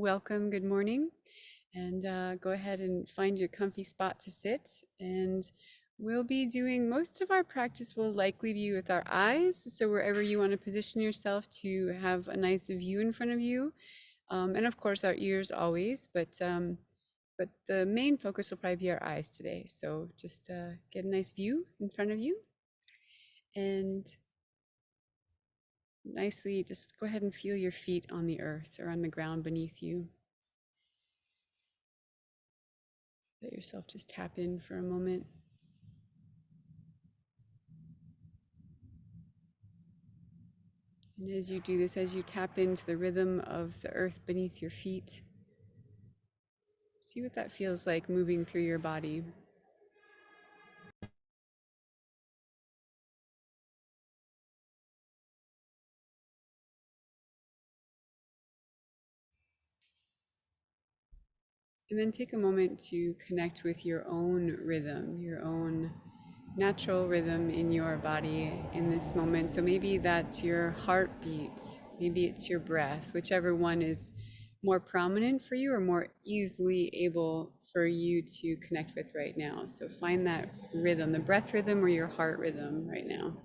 welcome, good morning, and go ahead and find your comfy spot to sit. And we'll be doing most of our practice will likely be with our eyes. So wherever you want to position yourself to have a nice view in front of you, and of course our ears always, but the main focus will probably be our eyes today. So just get a nice view in front of you, and nicely just go ahead and feel your feet on the earth or on the ground beneath you. Let yourself just tap in for a moment. And as you do this, as you tap into the rhythm of the earth beneath your feet, see what that feels like moving through your body. And then take a moment to connect with your own rhythm, your own natural rhythm in your body in this moment. So maybe that's your heartbeat, maybe it's your breath, whichever one is more prominent for you or more easily able for you to connect with right now. So find that rhythm, the breath rhythm or your heart rhythm right now.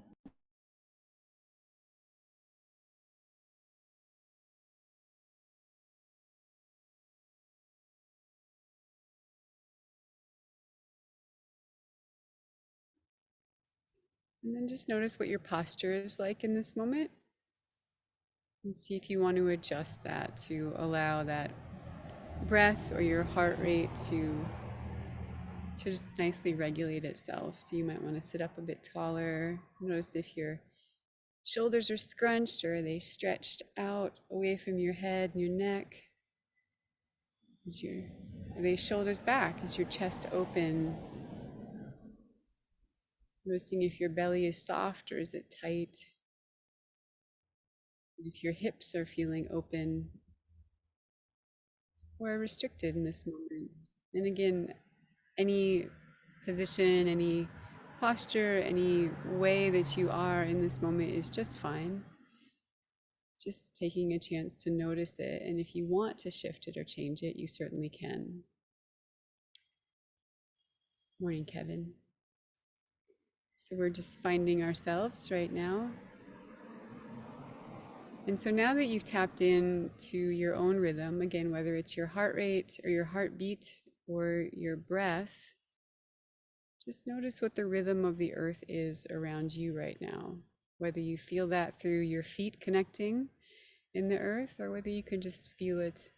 And then just notice what your posture is like in this moment and see if you want to adjust that to allow that breath or your heart rate to just nicely regulate itself. So you might want to sit up a bit taller. Notice if your shoulders are scrunched or are they stretched out away from your head and your neck. Are they shoulders back? Is your chest open? Noticing if your belly is soft or is it tight? If your hips are feeling open or restricted in this moment. And again, any position, any posture, any way that you are in this moment is just fine. Just taking a chance to notice it. And if you want to shift it or change it, you certainly can. Morning, Kevin. So we're just finding ourselves right now. And so now that you've tapped in to your own rhythm, again, whether it's your heart rate or your heartbeat or your breath, just notice what the rhythm of the earth is around you right now. Whether you feel that through your feet connecting in the earth or whether you can just feel it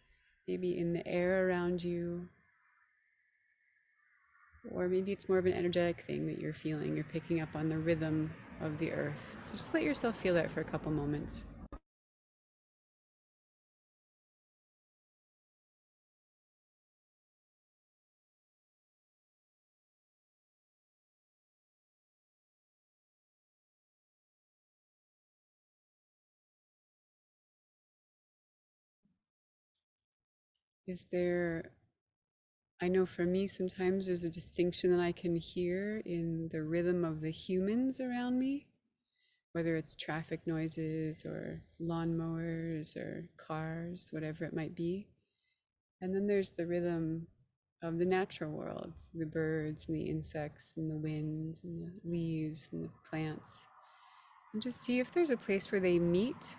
maybe in the air around you, or maybe it's more of an energetic thing that you're feeling. You're picking up on the rhythm of the earth. So just let yourself feel that for a couple moments. Is there, I know for me, sometimes there's a distinction that I can hear in the rhythm of the humans around me, whether it's traffic noises or lawnmowers or cars, whatever it might be. And then there's the rhythm of the natural world, the birds and the insects and the wind and the leaves and the plants. And just see if there's a place where they meet.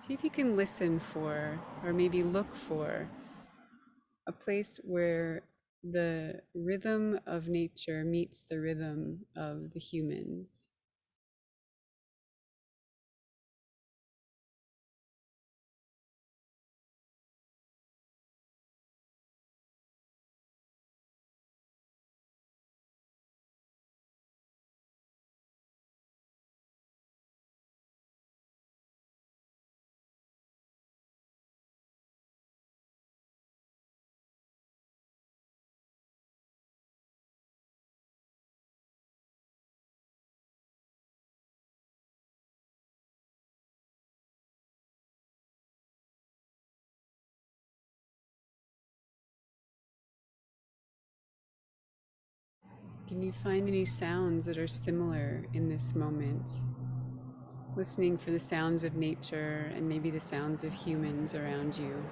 See if you can listen for, or maybe look for, a place where the rhythm of nature meets the rhythm of the humans. Can you find any sounds that are similar in this moment? Listening for the sounds of nature and maybe the sounds of humans around you.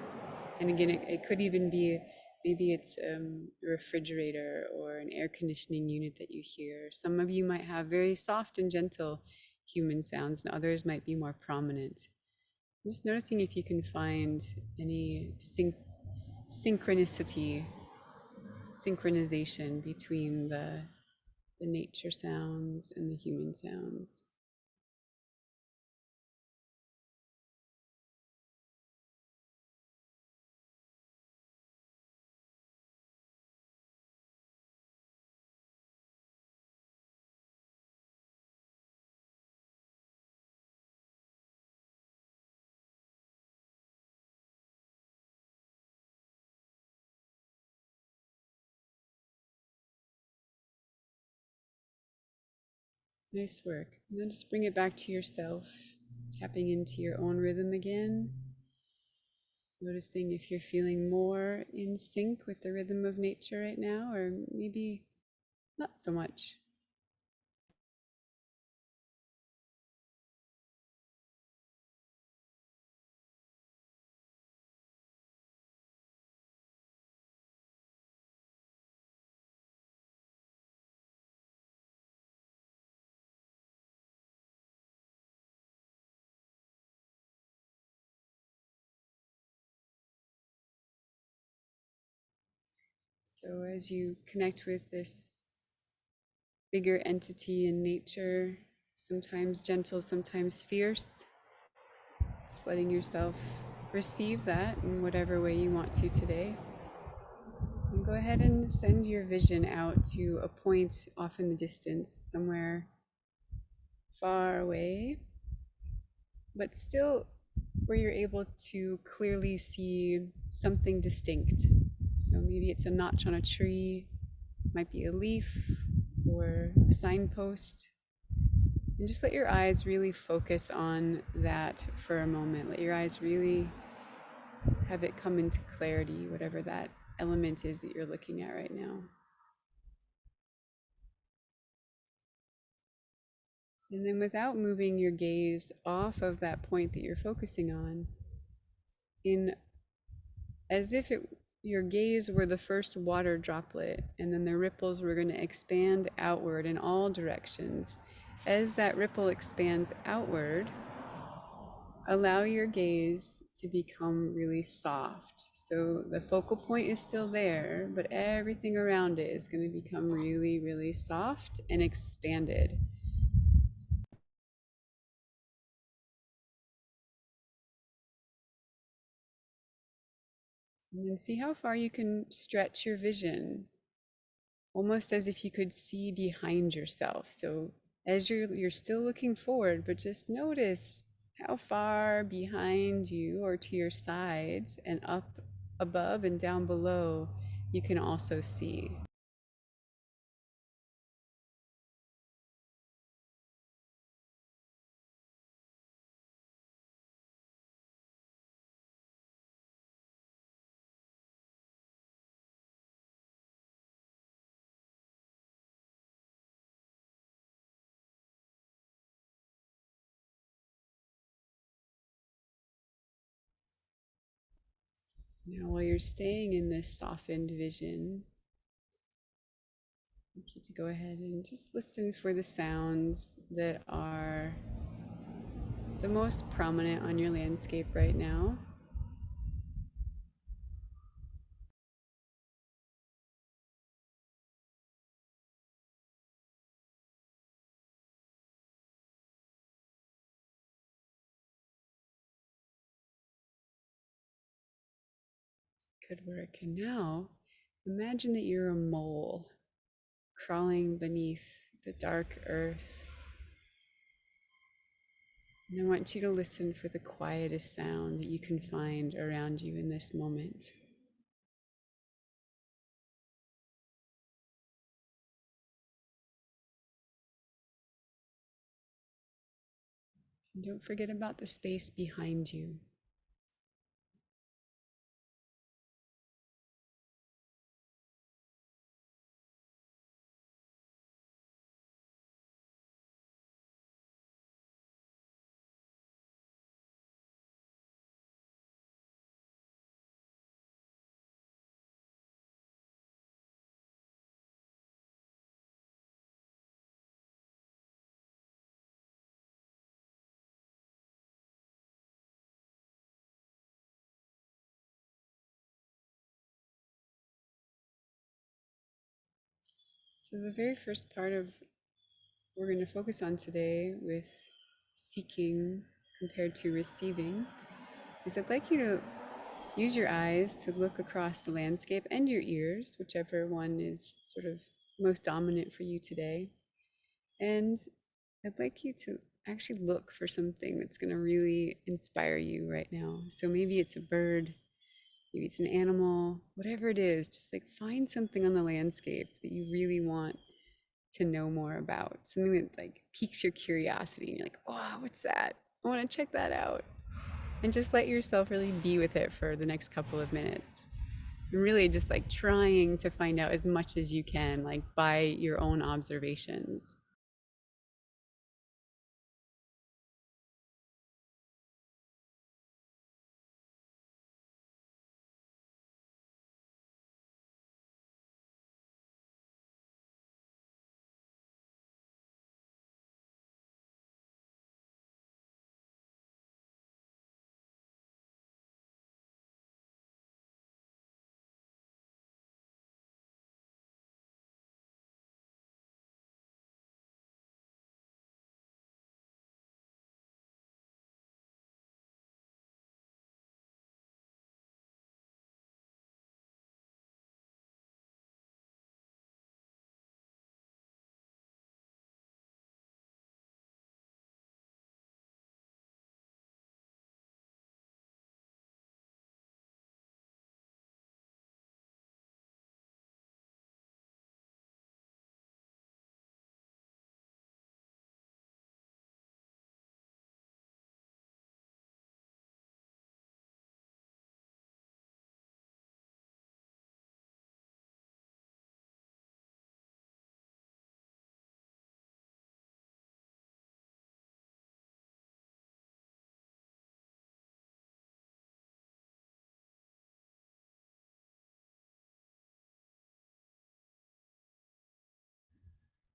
And again, it could even be, maybe it's a refrigerator or an air conditioning unit that you hear. Some of you might have very soft and gentle human sounds, and others might be more prominent. Just noticing if you can find any synchronization between the nature sounds and the human sounds. Nice work. And then just bring it back to yourself, tapping into your own rhythm again. Noticing if you're feeling more in sync with the rhythm of nature right now, or maybe not so much. So, as you connect with this bigger entity in nature, sometimes gentle, sometimes fierce, just letting yourself receive that in whatever way you want to today. And go ahead and send your vision out to a point off in the distance, somewhere far away, but still where you're able to clearly see something distinct. So maybe it's a notch on a tree, might be a leaf or a signpost. And just let your eyes really focus on that for a moment. Let your eyes really have it come into clarity, whatever that element is that you're looking at right now. And then without moving your gaze off of that point that you're focusing on, in as if your gaze were the first water droplet, and then the ripples were going to expand outward in all directions. As that ripple expands outward, allow your gaze to become really soft. So the focal point is still there, but everything around it is going to become really, really soft and expanded. And then see how far you can stretch your vision, almost as if you could see behind yourself. So as you're still looking forward, but just notice how far behind you or to your sides and up above and down below you can also see. Now, while you're staying in this softened vision, I want you to go ahead and just listen for the sounds that are the most prominent on your landscape right now. Good work. And now, imagine that you're a mole crawling beneath the dark earth. And I want you to listen for the quietest sound that you can find around you in this moment. And don't forget about the space behind you. So, the very first part of we're going to focus on today with seeking compared to receiving is I'd like you to use your eyes to look across the landscape and your ears, whichever one is sort of most dominant for you today. And I'd like you to actually look for something that's going to really inspire you right now. So maybe it's a bird, maybe it's an animal, whatever it is, just like find something on the landscape that you really want to know more about. Something that like piques your curiosity and you're like, wow, what's that? I want to check that out. And just let yourself really be with it for the next couple of minutes. And really just like trying to find out as much as you can, like by your own observations.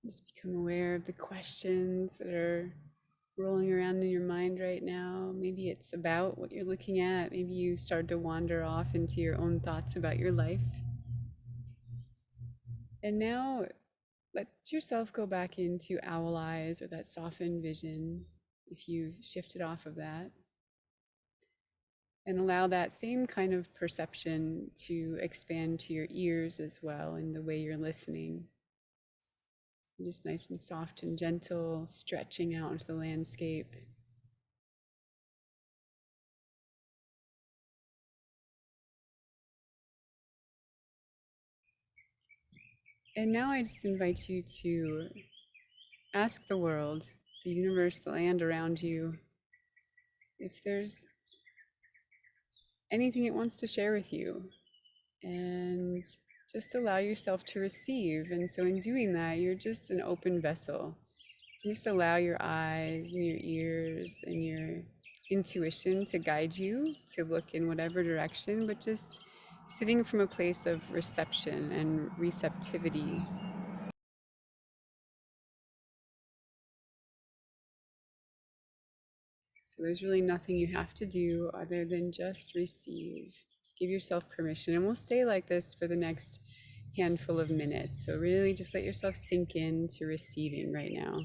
Just become aware of the questions that are rolling around in your mind right now. Maybe it's about what you're looking at. Maybe you start to wander off into your own thoughts about your life. And now let yourself go back into owl eyes or that softened vision if you've shifted off of that. And allow that same kind of perception to expand to your ears as well in the way you're listening. Just nice and soft and gentle, stretching out into the landscape. And now I just invite you to ask the world, the universe, the land around you, if there's anything it wants to share with you. And just allow yourself to receive. And so, in doing that, you're just an open vessel. Just allow your eyes and your ears and your intuition to guide you to look in whatever direction, but just sitting from a place of reception and receptivity. So there's really nothing you have to do other than just receive. Just give yourself permission, and we'll stay like this for the next handful of minutes. So really just let yourself sink into receiving right now.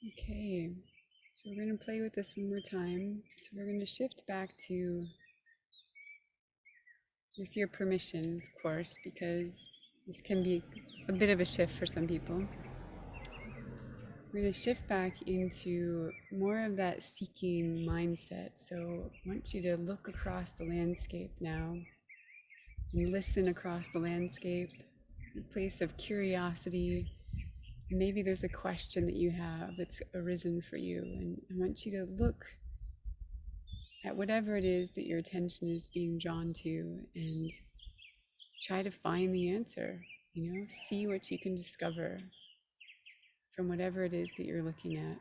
Okay, so we're going to play with this one more time. So we're going to shift back to, with your permission, of course, because this can be a bit of a shift for some people. We're going to shift back into more of that seeking mindset. So I want you to look across the landscape now and listen across the landscape, a place of curiosity. And maybe there's a question that you have that's arisen for you. And I want you to look at whatever it is that your attention is being drawn to and try to find the answer. See what you can discover from whatever it is that you're looking at.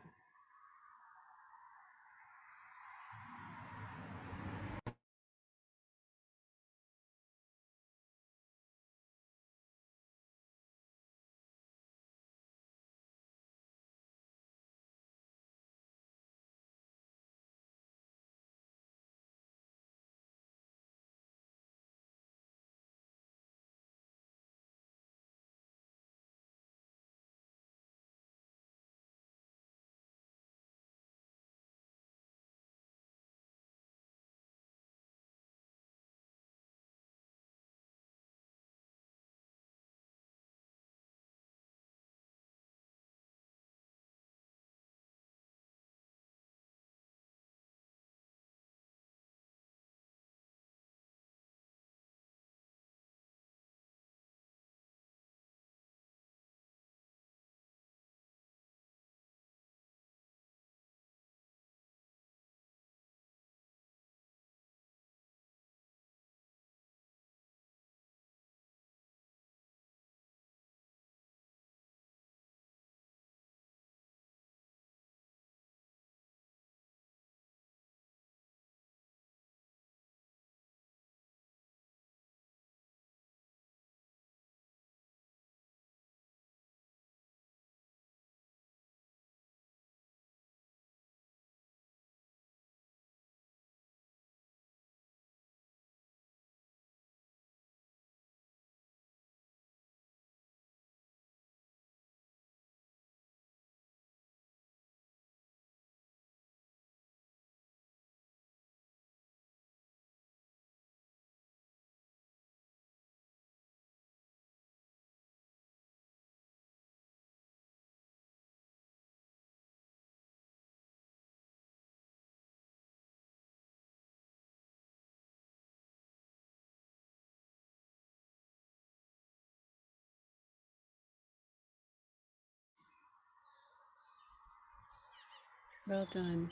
Well done.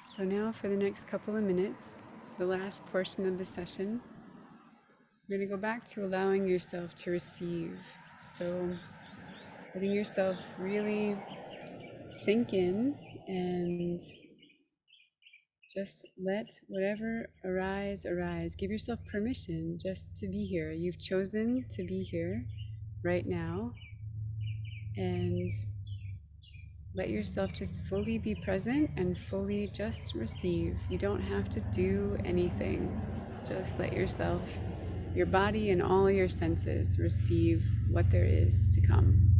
So now for the next couple of minutes, the last portion of the session, we're going to go back to allowing yourself to receive. So letting yourself really sink in and just let whatever arise, arise. Give yourself permission just to be here. You've chosen to be here right now, and let yourself just fully be present and fully just receive. You don't have to do anything. Just let yourself, your body, and all your senses receive what there is to come.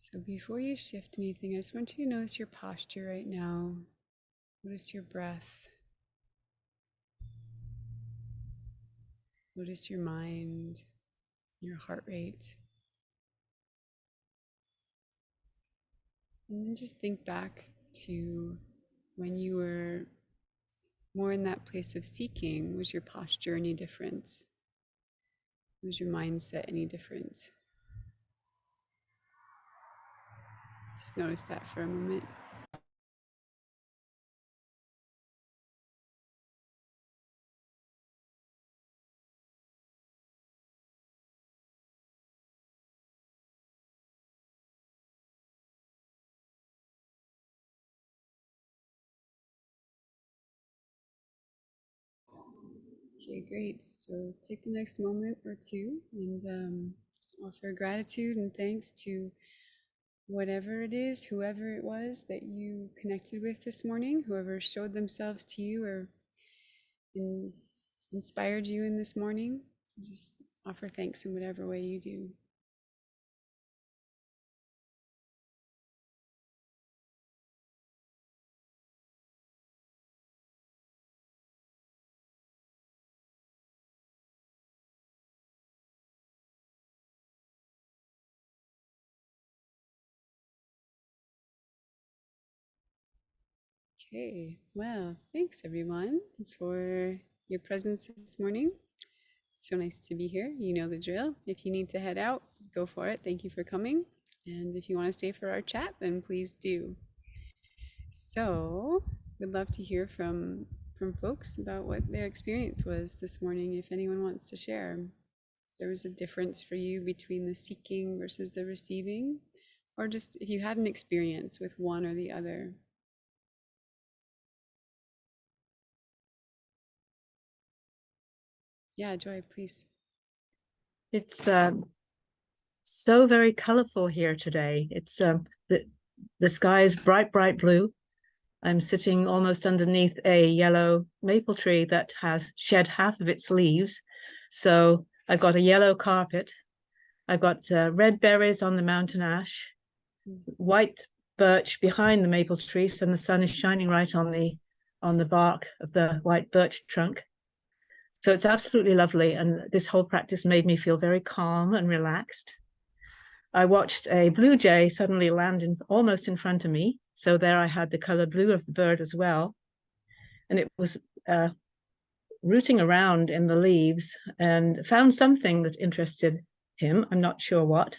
So before you shift anything, I just want you to notice your posture right now. Notice your breath. Notice your mind, your heart rate. And then just think back to when you were more in that place of seeking. Was your posture any different? Was your mindset any different? Just notice that for a moment. Okay, great. So take the next moment or two and just offer gratitude and thanks to whatever it is, whoever it was that you connected with this morning, whoever showed themselves to you or in, inspired you in this morning. Just offer thanks in whatever way you do. Okay, well, thanks everyone for your presence this morning. It's so nice to be here. You know the drill. If you need to head out, go for it. Thank you for coming. And if you want to stay for our chat, then please do. So, we'd love to hear from folks about what their experience was this morning. If anyone wants to share, if there was a difference for you between the seeking versus the receiving, or just if you had an experience with one or the other. Yeah, Joy, please. It's so very colorful here today. It's the sky is bright, bright blue. I'm sitting almost underneath a yellow maple tree that has shed half of its leaves. So I've got a yellow carpet. I've got red berries on the mountain ash, white birch behind the maple tree, so the sun is shining right on the bark of the white birch trunk. So it's absolutely lovely. And this whole practice made me feel very calm and relaxed. I watched a blue jay suddenly land almost in front of me. So there I had the color blue of the bird as well. And it was rooting around in the leaves and found something that interested him. I'm not sure what.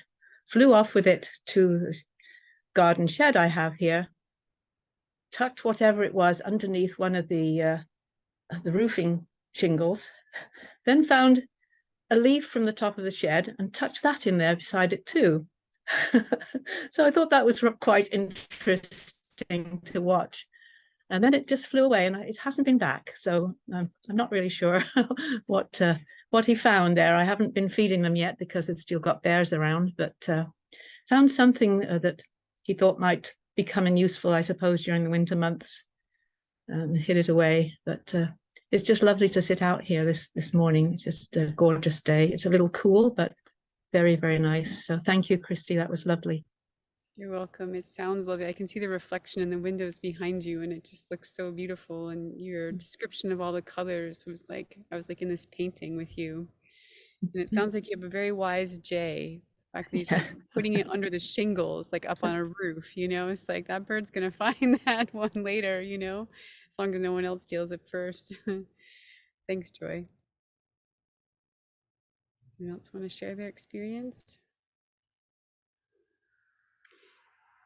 Flew off with it to the garden shed I have here, tucked whatever it was underneath one of the roofing shingles, then found a leaf from the top of the shed and tucked that in there beside it too. So I thought that was quite interesting to watch. And then it just flew away and it hasn't been back. So I'm not really sure what he found there. I haven't been feeding them yet because it's still got bears around, but found something that he thought might be coming useful, I suppose, during the winter months, and hid it away. But it's just lovely to sit out here this morning. It's just a gorgeous day. It's a little cool, but very, very nice. So thank you, Kristi. That was lovely. You're welcome. It sounds lovely. I can see the reflection in the windows behind you, and it just looks so beautiful. And your description of all the colors was like I was like in this painting with you. And it sounds like you have a very wise jay. The fact that he's Yeah. like putting it under the shingles, like up on a roof, it's like that bird's gonna find that one later, as long as no one else steals it first. Thanks, Joy. Anyone else want to share their experience?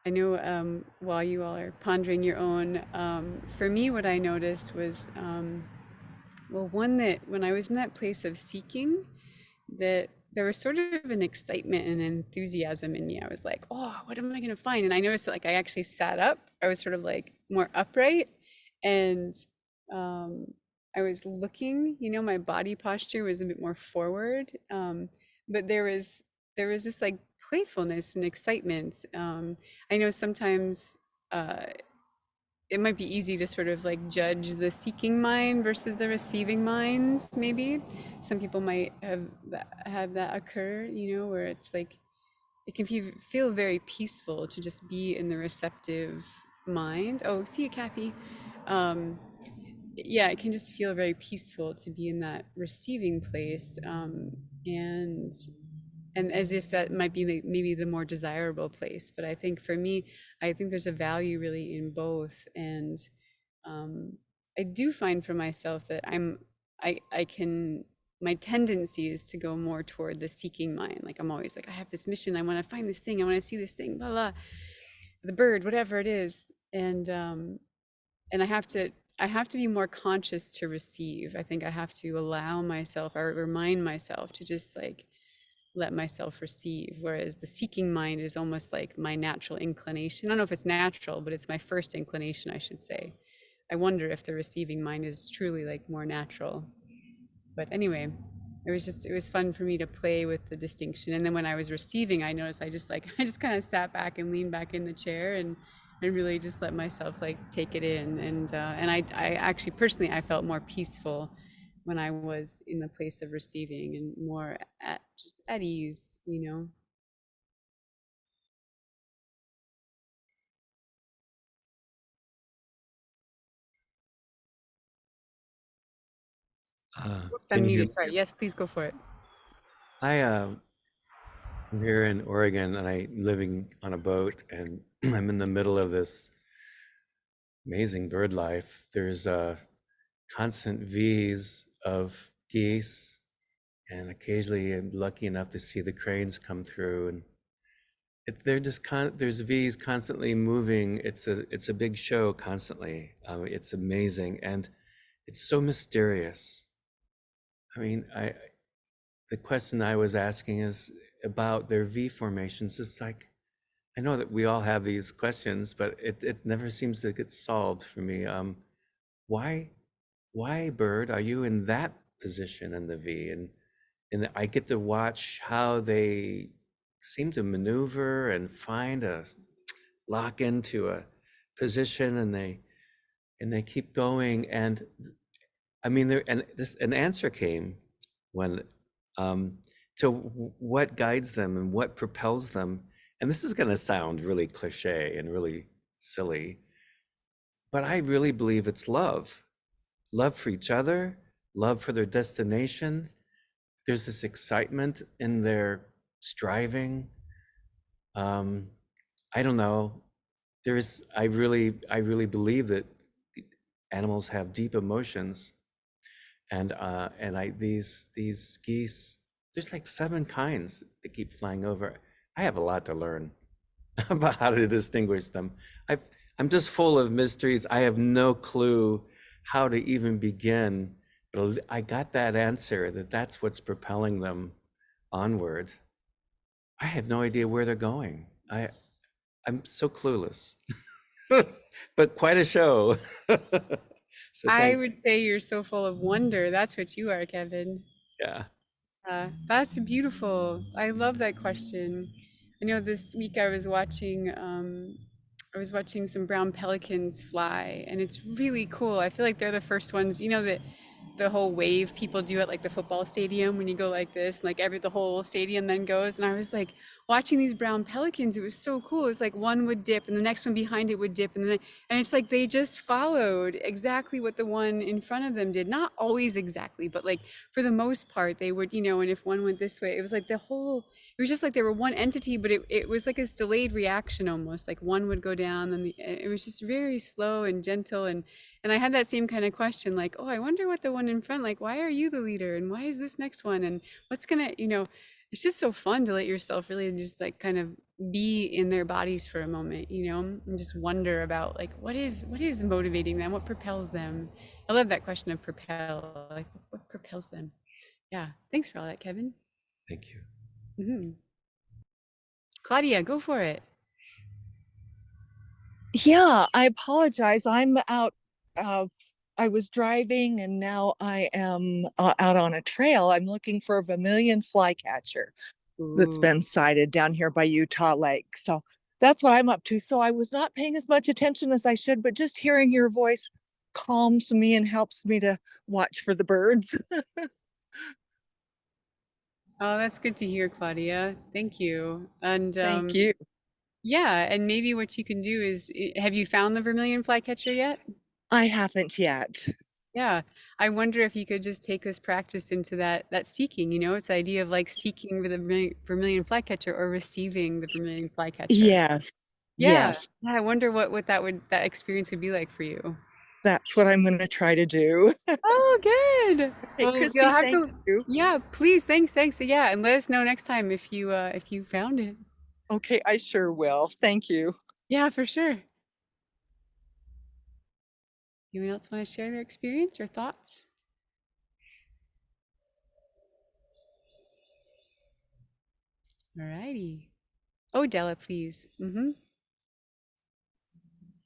I know while you all are pondering your own, for me, what I noticed was, well, one that when I was in that place of seeking, that there was sort of an excitement and enthusiasm in me. I was like, oh, what am I going to find? And I noticed that like I actually sat up. I was sort of like more upright and I was looking, my body posture was a bit more forward. But there was this like playfulness and excitement. I know sometimes uh, it might be easy to sort of like judge the seeking mind versus the receiving mind, maybe. Some people might have had that occur, where it's like it can feel very peaceful to just be in the receptive mind. Oh, see you, Kathy. Um, yeah, it can just feel very peaceful to be in that receiving place, and as if that might be maybe the more desirable place. But I think for me, I think there's a value really in both, and um, I do find for myself that I can, my tendency is to go more toward the seeking mind. Like I'm always like, I have this mission, I want to find this thing, I want to see this thing, blah blah, the bird, whatever it is, and I have to be more conscious to receive. I think I have to allow myself or remind myself to just like let myself receive. Whereas the seeking mind is almost like my natural inclination. I don't know if it's natural, but it's my first inclination, I should say. I wonder if the receiving mind is truly like more natural. But anyway, it was fun for me to play with the distinction. And then when I was receiving, I noticed I just like I just kind of sat back and leaned back in the chair and really just let myself like take it in. And I actually personally I felt more peaceful when I was in the place of receiving and more at just at ease, you know. Whoops, Can I'm you hear muted. me? Sorry. Yes, please go for it. I'm here in Oregon and I'm living on a boat and I'm in the middle of this amazing bird life. There's constant V's of geese and occasionally I'm lucky enough to see the cranes come through and they're just there's V's constantly moving. It's a big show constantly. It's amazing and it's so mysterious. I mean, the question I was asking is about their V formations. It's like, I know that we all have these questions, but it never seems to get solved for me. Why, why, bird, are you in that position in the V? And I get to watch how they seem to maneuver and find a lock into a position, and they keep going. And I mean, an answer came when to what guides them and what propels them. And this is going to sound really cliche and really silly, but I really believe it's love, love for each other, love for their destination. There's this excitement in their striving. Um, I don't know. I really believe that animals have deep emotions and these geese, there's like 7 kinds that keep flying over. I have a lot to learn about how to distinguish them. I'm just full of mysteries. I have no clue how to even begin, but I got that answer that that's what's propelling them onward. I have no idea where they're going. I'm so clueless, but quite a show. So I thanks. would say you're so full of wonder. That's what you are, Kevin. Yeah. That's beautiful. I love that question. I know this week I was watching some brown pelicans fly, and it's really cool. I feel like they're the first ones. You know that the whole wave people do at like the football stadium when you go like this, and like the whole stadium then goes. And I was like watching these brown pelicans. It was so cool. It's like one would dip, and the next one behind it would dip, and it's like they just followed exactly what the one in front of them did. Not always exactly, but like for the most part, they would, you know, and if one went this way, it was like it was just like they were one entity, but it was like a delayed reaction almost. Like one would go down, and it was just very slow and gentle. And I had that same kind of question, like, oh, I wonder what the one in front, like, why are you the leader? And why is this next one? And what's gonna, you know, it's just so fun to let yourself really just like kind of be in their bodies for a moment, you know, and just wonder about like what is motivating them, what propels them. I love that question of propel, like what propels them. Yeah, thanks for all that, Kevin. Thank you. Claudia, go for it. Yeah, I apologize. I'm out. Uh, I was driving and now I am out on a trail. I'm looking for a vermilion flycatcher that's Ooh. been sighted down here by Utah Lake. So that's what I'm up to. So I was not paying as much attention as I should, but just hearing your voice calms me and helps me to watch for the birds. Oh, that's good to hear, Claudia. Thank you. And Thank you. yeah, and maybe what you can do is, have you found the vermilion flycatcher yet? I haven't yet. Yeah, I wonder if you could just take this practice into that seeking. It's the idea of like seeking the vermilion flycatcher or receiving the vermilion flycatcher. Yes, Yeah, yes, yeah. I wonder what that experience would be like for you. that's what I'm going to try to do. Oh, good. Okay, Well, you'll Kristi, have thank to. you. Yeah, please. Thanks. Yeah, and let us know next time if you found it. Okay, I sure will. Thank you. Yeah, for sure. Anyone else want to share their experience or thoughts? All righty. Oh, Della, please. Mm-hmm.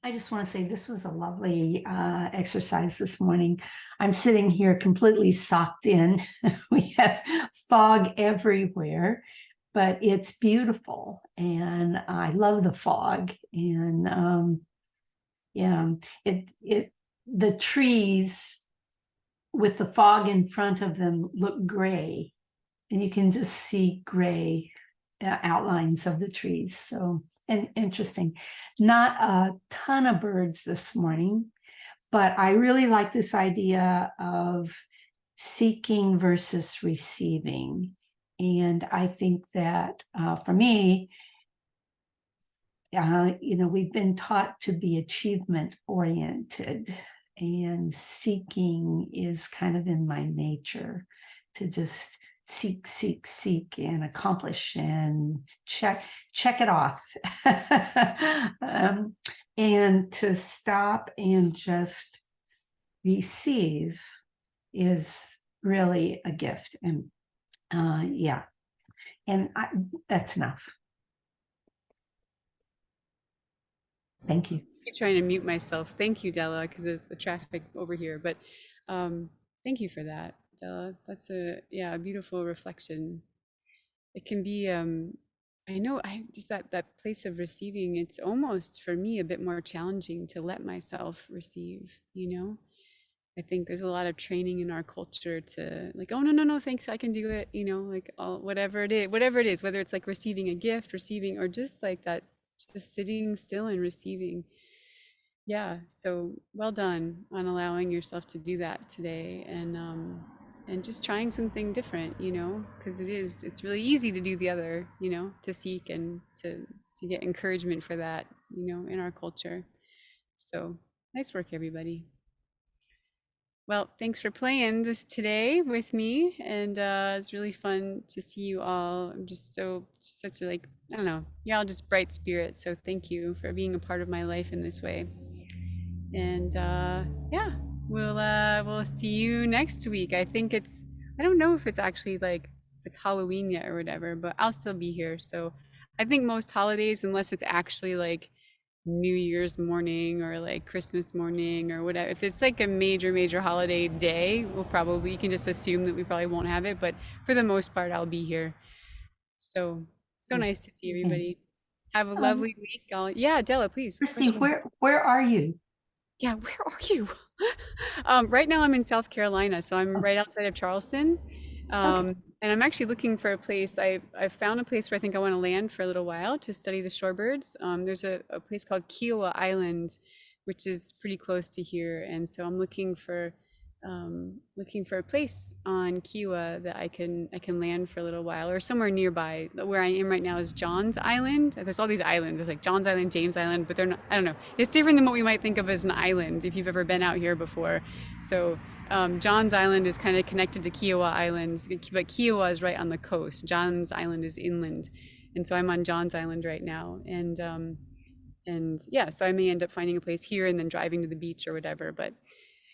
I just want to say this was a lovely exercise this morning. I'm sitting here completely socked in. We have fog everywhere, but it's beautiful, and I love the fog. And yeah, it the trees with the fog in front of them look gray, and you can just see gray outlines of the trees. So, and interesting. Not a ton of birds this morning, but I really like this idea of seeking versus receiving. And I think that for me, we've been taught to be achievement oriented, and seeking is kind of in my nature, to just seek and accomplish and check it off. And to stop and just receive is really a gift. And yeah, and that's enough. Thank you. Keep trying to mute myself. Thank you, Della, because of the traffic over here. But thank you for that, Della. That's a beautiful reflection. It can be I know I just that place of receiving, it's almost for me a bit more challenging to let myself receive. I think there's a lot of training in our culture to like, oh no, thanks, I can do it, like all whatever it is, whether it's like receiving a gift, receiving, or just like that, just sitting still and receiving. Yeah, so well done on allowing yourself to do that today, and just trying something different, because it's really easy to do the other, to seek and to get encouragement for that, in our culture. So nice work, everybody. Well, thanks for playing this today with me, and it's really fun to see you all. I'm just such a, like, I don't know, you're all just bright spirits. So thank you for being a part of my life in this way. And yeah, we'll see you next week. I don't know if it's actually like if it's Halloween yet or whatever, but I'll still be here. So I think most holidays, unless it's actually like New Year's morning or like Christmas morning or whatever, if it's like a major holiday day, you can just assume that we probably won't have it. But for the most part, I'll be here. So nice to see everybody. Have a lovely week. Yeah, Della, please. Kristi, where are you? Yeah, where are you? Right now I'm in South Carolina, so I'm right outside of Charleston. Okay. And I'm actually looking for a place. I've found a place where I think I want to land for a little while to study the shorebirds. There's a place called Kiowa Island, which is pretty close to here, and so I'm looking for a place on Kiowa that I can land for a little while, or somewhere nearby. Where I am right now is John's Island. There's all these islands. There's like John's Island, James Island, but they're not. I don't know. It's different than what we might think of as an island if you've ever been out here before. So John's Island is kind of connected to Kiowa Island, but Kiowa is right on the coast. John's Island is inland, and so I'm on John's Island right now, and yeah, so I may end up finding a place here and then driving to the beach or whatever. But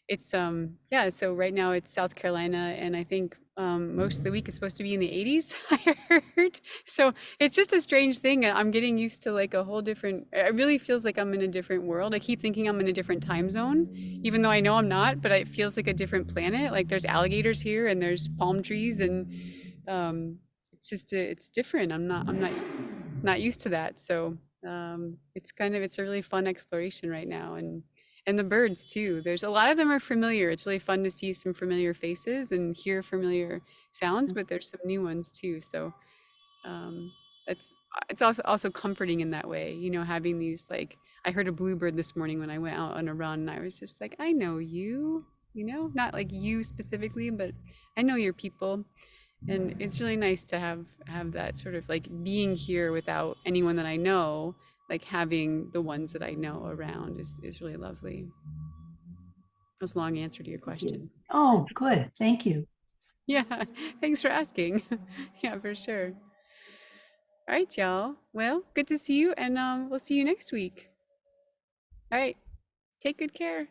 it's yeah, so right now it's South Carolina, and I think most of the week is supposed to be in the 80s, I heard. So it's just a strange thing. I'm getting used to like a whole different, it really feels like I'm in a different world. I keep thinking I'm in a different time zone, even though I know I'm not, but it feels like a different planet. Like there's alligators here and there's palm trees, and it's different. I'm not used to that. So it's a really fun exploration right now, and And the birds too. There's a lot of them are familiar. It's really fun to see some familiar faces and hear familiar sounds, but there's some new ones too. So um, it's also comforting in that way, you know, having these like I heard a bluebird this morning when I went out on a run. And I was just like, I know you know, not like you specifically, but I know your people. And it's really nice to have that sort of like being here without anyone that I know, like having the ones that I know around is really lovely. That's a long answer to your question. Oh, good. Thank you. Yeah, thanks for asking. Yeah, for sure. All right, y'all. Well, good to see you, and we'll see you next week. All right, take good care.